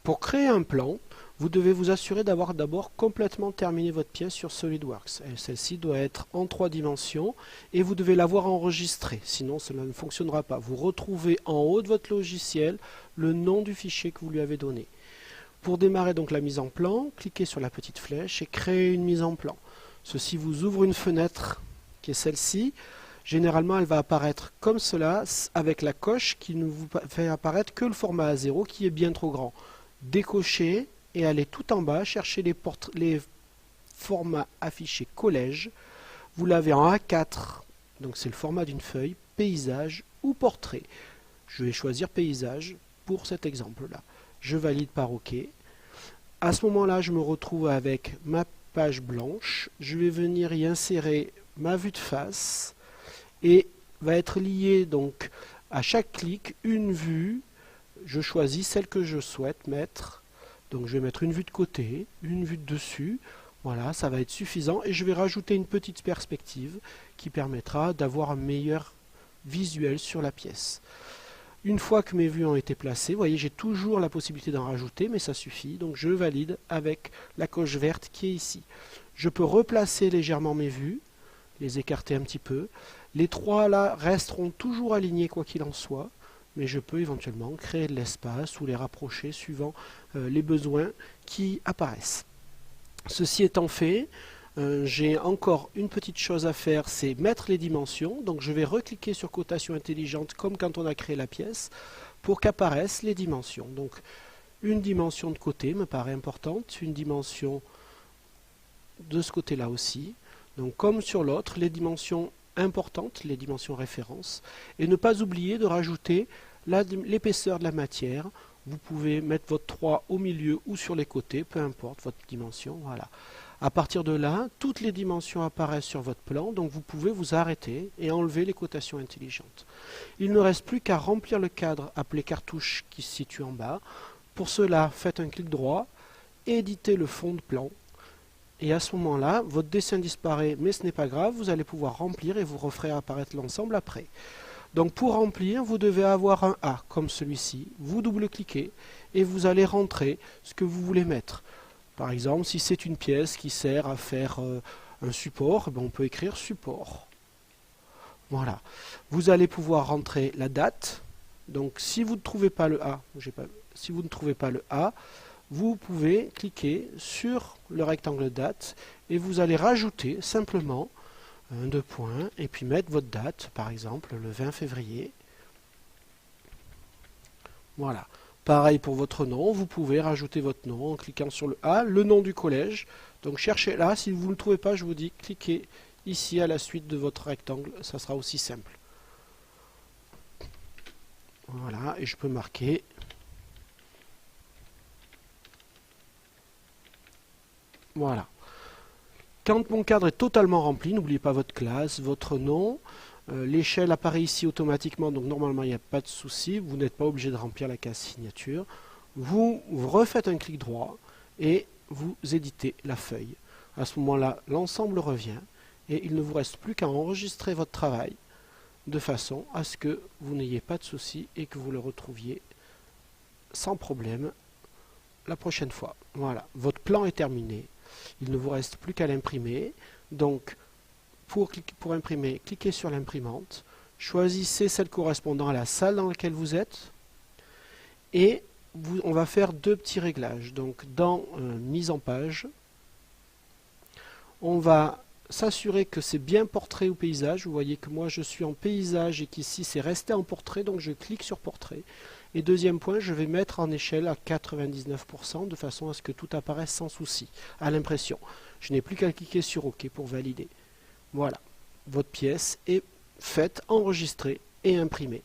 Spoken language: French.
Pour créer un plan, vous devez vous assurer d'avoir d'abord complètement terminé votre pièce sur SolidWorks. Celle-ci doit être en 3 dimensions et vous devez l'avoir enregistrée, sinon cela ne fonctionnera pas. Vous retrouvez en haut de votre logiciel le nom du fichier que vous lui avez donné. Pour démarrer donc la mise en plan, cliquez sur la petite flèche et créez une mise en plan. Ceci vous ouvre une fenêtre qui est celle-ci. Généralement, elle va apparaître comme cela, avec la coche qui ne vous fait apparaître que le format A0 qui est bien trop grand. Décochez et allez tout en bas, chercher les formats affichés collège. Vous l'avez en A4, donc c'est le format d'une feuille, paysage ou portrait. Je vais choisir paysage pour cet exemple-là. Je valide par OK. À ce moment-là, je me retrouve avec ma page blanche. Je vais venir y insérer ma vue de face et va être lié donc à chaque clic une vue. Je choisis celle que je souhaite mettre. Donc je vais mettre une vue de côté, une vue de dessus. Voilà, ça va être suffisant. Et je vais rajouter une petite perspective qui permettra d'avoir un meilleur visuel sur la pièce. Une fois que mes vues ont été placées, vous voyez, j'ai toujours la possibilité d'en rajouter, mais ça suffit. Donc je valide avec la coche verte qui est ici. Je peux replacer légèrement mes vues, les écarter un petit peu. Les trois là resteront toujours alignés quoi qu'il en soit, mais je peux éventuellement créer de l'espace ou les rapprocher suivant les besoins qui apparaissent. Ceci étant fait, j'ai encore une petite chose à faire, c'est mettre les dimensions. Donc je vais recliquer sur cotation intelligente comme quand on a créé la pièce pour qu'apparaissent les dimensions. Donc une dimension de côté me paraît importante, une dimension de ce côté-là aussi. Donc comme sur l'autre, les dimensions importantes, les dimensions références. Et ne pas oublier de rajouter l'épaisseur de la matière. Vous pouvez mettre votre 3 au milieu ou sur les côtés, peu importe votre dimension. Voilà. À partir de là, toutes les dimensions apparaissent sur votre plan, donc vous pouvez vous arrêter et enlever les cotations intelligentes. Il ne reste plus qu'à remplir le cadre appelé cartouche qui se situe en bas. Pour cela, faites un clic droit, éditez le fond de plan, et à ce moment-là, votre dessin disparaît, mais ce n'est pas grave, vous allez pouvoir remplir et vous referez apparaître l'ensemble après. Donc pour remplir, vous devez avoir un A comme celui-ci, vous double-cliquez et vous allez rentrer ce que vous voulez mettre. Par exemple, si c'est une pièce qui sert à faire un support, on peut écrire support. Voilà. Vous allez pouvoir rentrer la date. Donc si vous ne trouvez pas le A, vous pouvez cliquer sur le rectangle date et vous allez rajouter simplement deux points et puis mettre votre date, par exemple le 20 février. Voilà. Pareil pour votre nom, vous pouvez rajouter votre nom en cliquant sur le A, le nom du collège. Donc cherchez là, si vous ne le trouvez pas, je vous dis, cliquez ici à la suite de votre rectangle, ça sera aussi simple. Voilà, et je peux marquer. Voilà. Quand mon cadre est totalement rempli, n'oubliez pas votre classe, votre nom. L'échelle apparaît ici automatiquement, donc normalement il n'y a pas de souci. Vous n'êtes pas obligé de remplir la case signature. Vous refaites un clic droit et vous éditez la feuille. À ce moment-là, l'ensemble revient et il ne vous reste plus qu'à enregistrer votre travail de façon à ce que vous n'ayez pas de souci et que vous le retrouviez sans problème la prochaine fois. Voilà, votre plan est terminé. Il ne vous reste plus qu'à l'imprimer. Donc, pour imprimer, cliquez sur l'imprimante, choisissez celle correspondant à la salle dans laquelle vous êtes et on va faire deux petits réglages. Donc, dans mise en page, on va s'assurer que c'est bien portrait ou paysage. Vous voyez que moi je suis en paysage et qu'ici c'est resté en portrait, donc je clique sur portrait. Et deuxième point, je vais mettre en échelle à 99% de façon à ce que tout apparaisse sans souci à l'impression. Je n'ai plus qu'à cliquer sur OK pour valider. Voilà, votre pièce est faite, enregistrée et imprimée.